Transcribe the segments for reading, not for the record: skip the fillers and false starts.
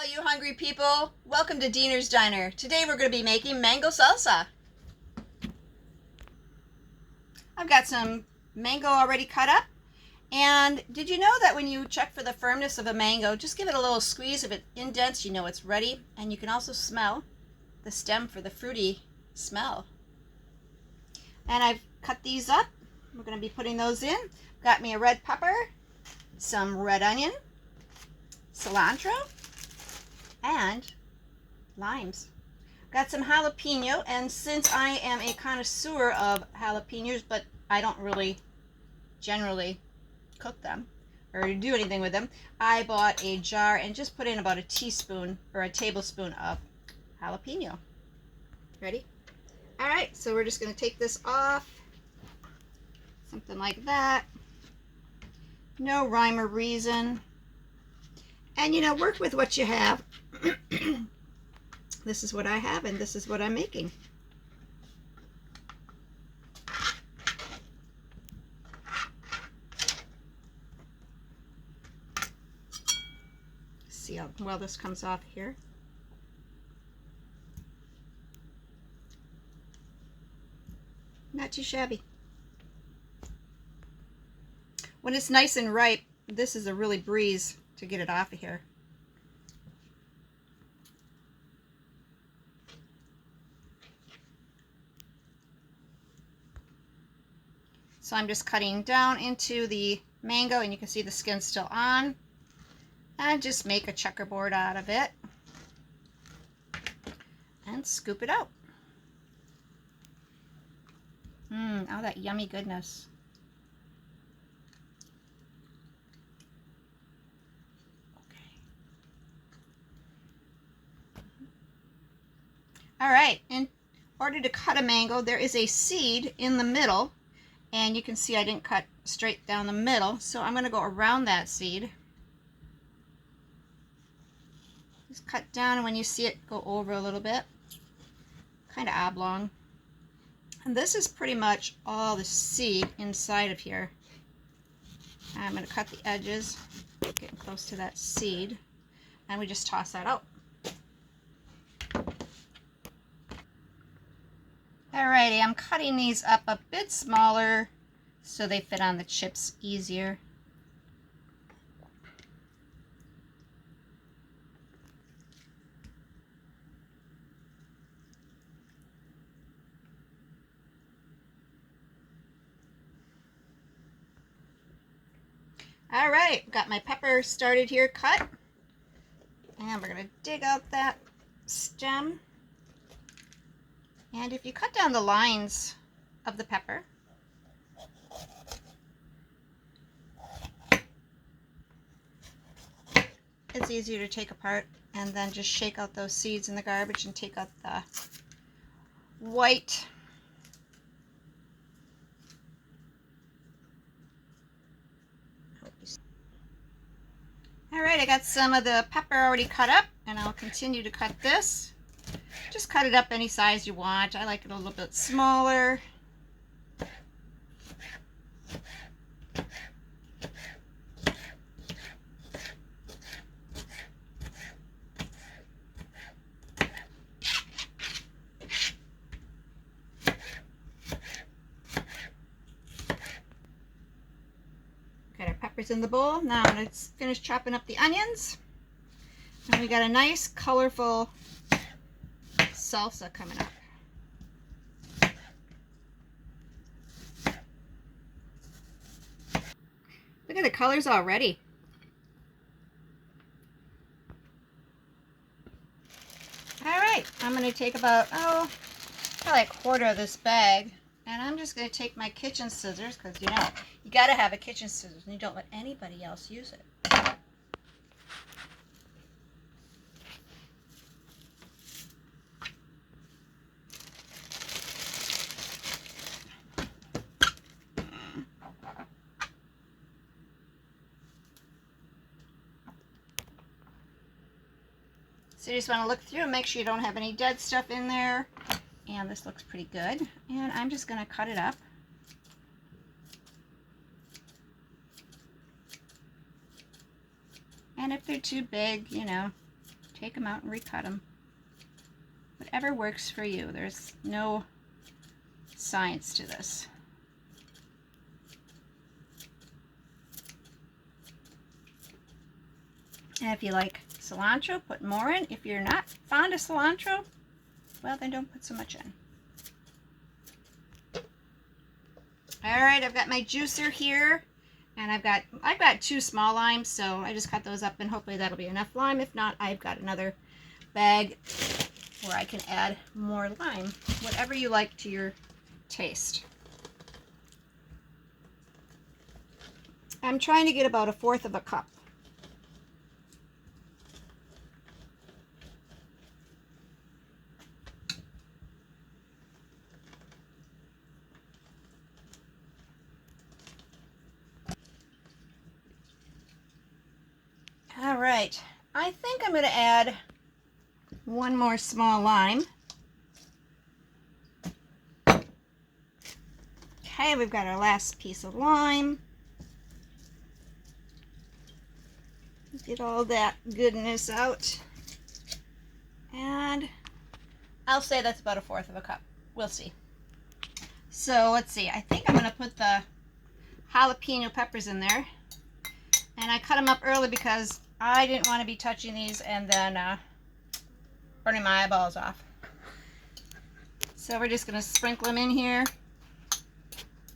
all you hungry people. Welcome to Diener's Diner. Today we're going to be making mango salsa. I've got some mango already cut up. And did you know that when you check for the firmness of a mango, just give it a little squeeze. If it indents, you know it's ready. And you can also smell the stem for the fruity smell. And I've cut these up. We're going to be putting those in. Got me a red pepper, some red onion, cilantro, and limes. Got some jalapeno, and since I am a connoisseur of jalapenos, but I don't really generally cook them or do anything with them, I bought a jar and just put in about a teaspoon or a tablespoon of jalapeno. Ready? All right, so we're just going to take this off. Something like that. No rhyme or reason. And you know, work with what you have. This is what I have, and this is what I'm making. See how well this comes off here. Not too shabby. When it's nice and ripe, this is a really breeze to get it off of here. So I'm just cutting down into the mango, and you can see the skin's still on. And just make a checkerboard out of it. And scoop it out. Oh, that yummy goodness. All right, in order to cut a mango, there is a seed in the middle, and you can see I didn't cut straight down the middle, so I'm going to go around that seed. Just cut down, and when you see it, go over a little bit, kind of oblong. And this is pretty much all the seed inside of here. I'm going to cut the edges, getting close to that seed, and we just toss that out. Alrighty, I'm cutting these up a bit smaller so they fit on the chips easier. Alright, got my pepper started here cut. And we're going to dig out that stem. And if you cut down the lines of the pepper, it's easier to take apart, and then just shake out those seeds in the garbage and take out the white. Alright, I got some of the pepper already cut up, and I'll continue to cut this. Just cut it up any size you want. I like it a little bit smaller. Got our peppers in the bowl. Now I'm going to finish chopping up the onions. And we got a nice colorful salsa coming up. Look at the colors already. Alright, I'm going to take about, probably a quarter of this bag, and I'm just going to take my kitchen scissors, because you know, you got to have a kitchen scissors, and you don't let anybody else use it. So you just want to look through and make sure you don't have any dead stuff in there. And this looks pretty good. And I'm just going to cut it up. And if they're too big, you know, take them out and recut them. Whatever works for you. There's no science to this. And if you like cilantro, put more in. If you're not fond of cilantro, well, then don't put so much in. All right, I've got my juicer here, and I've got 2 small limes, so I just cut those up, and hopefully that'll be enough lime. If not, I've got another bag where I can add more lime, whatever you like to your taste. I'm trying to get about 1/4 of a cup. All right, I think I'm going to add 1 more small lime. Okay, we've got our last piece of lime. Get all that goodness out. And I'll say that's about 1/4 of a cup. We'll see. So let's see, I think I'm going to put the jalapeno peppers in there. And I cut them up early because I didn't want to be touching these and then burning my eyeballs off. So we're just going to sprinkle them in here.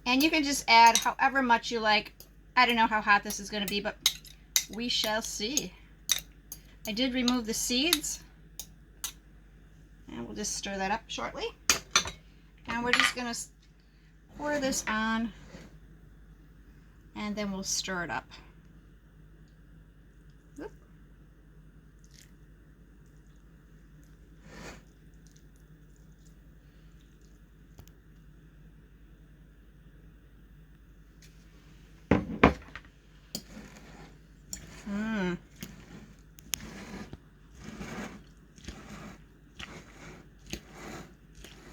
And you can just add however much you like. I don't know how hot this is going to be, but we shall see. I did remove the seeds. And we'll just stir that up shortly. And we're just going to pour this on. And then we'll stir it up. Oop.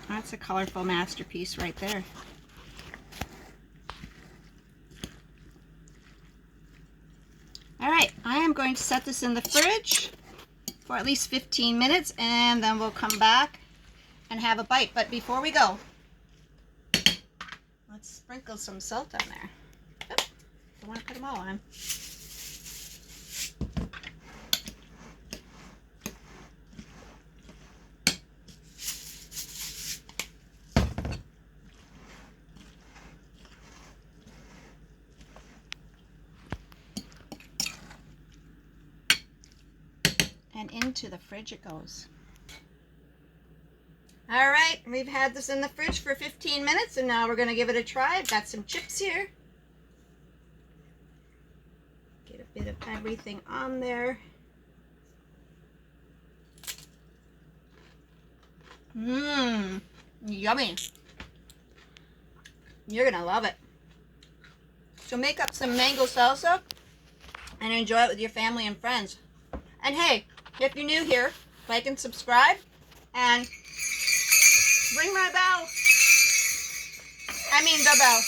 That's a colorful masterpiece right there. All right, I am going to set this in the fridge for at least 15 minutes and then we'll come back and have a bite. But before we go, let's sprinkle some salt on there. Oop, don't want to put them all on. And into the fridge it goes. All right, we've had this in the fridge for 15 minutes and now we're going to give it a try. I've got some chips here. Get a bit of everything on there. Yummy. You're going to love it. So make up some mango salsa and enjoy it with your family and friends. And hey, if you're new here, like and subscribe, and ring my bell. I mean the bell.